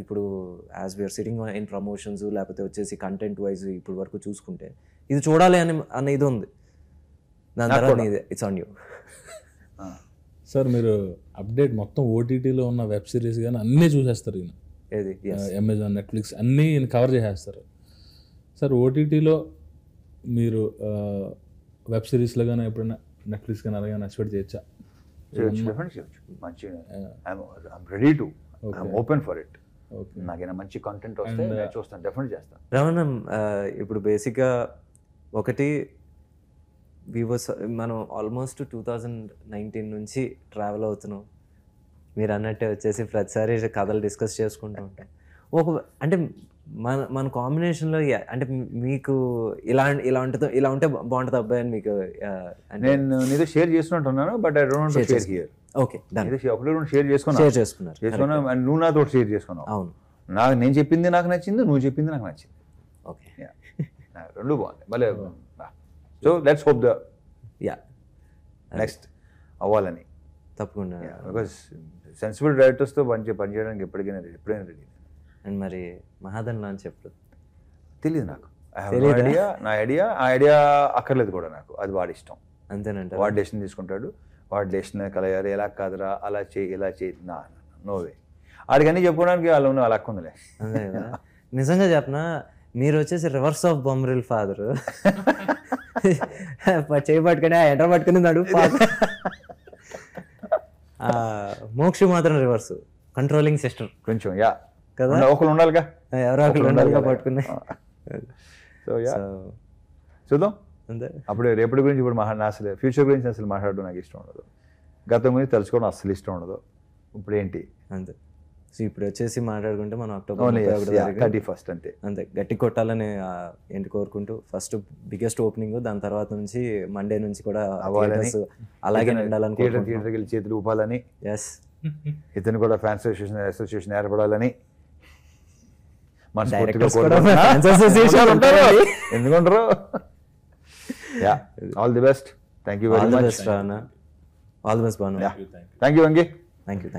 ఇప్పుడు as we're sitting in promotions లేకపోతే వచ్చేసి కంటెంట్ వైజ్ ఇప్పుడు వరకు చూసుకుంటే ఇది చూడాలి అన్న ఇది ఉంది. దాని తర్వాత ఇట్స్ ఆన్ యూ. సార్ మీరు అప్డేట్ మొత్తం ఓటీటీలో ఉన్న వెబ్ సిరీస్ కానీ అన్నీ చూసేస్తారు ఈయన. ఏది అమెజాన్, నెట్ఫ్లిక్స్ అన్నీ ఈయన కవర్ చేసేస్తారు. సార్ ఓటీటీలో మీరు వెబ్ సిరీస్లో కానీ ఎప్పుడైనా నెట్ఫ్లిక్స్ కానీ అలాగే నచ్చిపెట్టి చేయొచ్చా? Ready to open for it. నాకైనా మంచి కంటెంట్ వస్తే చూస్తాను, డెఫినెట్ చేస్తాను. రమణ ఇప్పుడు బేసిక్గా ఒకటి మనం ఆల్మోస్ట్ 2019 నుంచి ట్రావెల్ అవుతున్నాం. మీరు అన్నట్టే వచ్చేసి ప్రతిసారి కథలు డిస్కస్ చేసుకుంటూ ఉంటాం. అంటే మన కాంబినేషన్లో అంటే మీకు ఇలా ఉంటే బాగుంటుంది అబ్బాయి అని మీకు నేను నీతో షేర్ చేస్తున్నట్టున్నాను, but I don't want to share here. Okay, ఒకటి షేర్ చేసుకున్నాను, నువ్వు నాతో షేర్ చేసుకున్నావు. అవును, నేను చెప్పింది నాకు నచ్చింది, నువ్వు చెప్పింది నాకు నచ్చింది. ఓకే, రెండు బాగుంది భలే. So let's hope the next అవ్వాలని. తప్పకుండా, బికాస్ సెన్సిబుల్ డైరెక్టర్స్తో పనిచేయడానికి ఎప్పుడైనా రెడీ. అండ్ మరి మహాదన్ లాంచ్ ఎప్పుడు తెలియదు నాకు. ఆ ఐడియా అక్కర్లేదు కూడా నాకు, అది వాడి ఇష్టం. అంతేనంట, వాడు డెసిషన్ తీసుకుంటాడు. వాడు డెసిషన్ కలగారు, ఎలా కాదురా అలా చేయి ఇలా చేయి, నోవే ఆడికి అన్నీ చెప్పుకోవడానికి వాళ్ళు ఉన్న అలా ఉందిలే. అంతే కదా. నిజంగా చెప్పనా, మీరు వచ్చేసి రివర్స్ ఆఫ్ బొమ్మరిల్ ఫాదర్. చేయబట్టుకుని ఎంటర్ పట్టుకుని నడుపు. మోక్షి మాత్రం రివర్స్, కంట్రోలింగ్ సిస్టర్ కొంచెం కదా, ఒకరు ఉండాలిగా, ఎవరో ఒకరు ఉండాలిగా పట్టుకుని. సో చూద్దాం అంతే. అప్పుడు రేపటి గురించి ఇప్పుడు అసలు ఫ్యూచర్ గురించి అసలు మాట్లాడడం నాకు ఇష్టం ఉండదు, గతం గురించి తెలుసుకోవడం అసలు ఇష్టం ఉండదు. ఇప్పుడు ఏంటి అంతే. సో ఇప్పుడు వచ్చేసి మాట్లాడుకుంటే మనం October 31 అంతే గట్టి కొట్టాలని ఏంటి కోరుకుంటూ ఫస్ట్ బిగ్గెస్ట్ ఓపెనింగ్, దాని తర్వాత నుంచి మండే నుంచి కూడా అలాగే ఉండాలని, థియేటర్కి వెళ్ళి చేతులు ఊపాలని, ఎస్ ఇతను కూడా ఫ్యాన్స్ అసోసియేషన్ ఏర్పడాలని ఎందుకుంటారు. All the best. Thank you very much. All the best Banu. Thank you Venky. Thank you.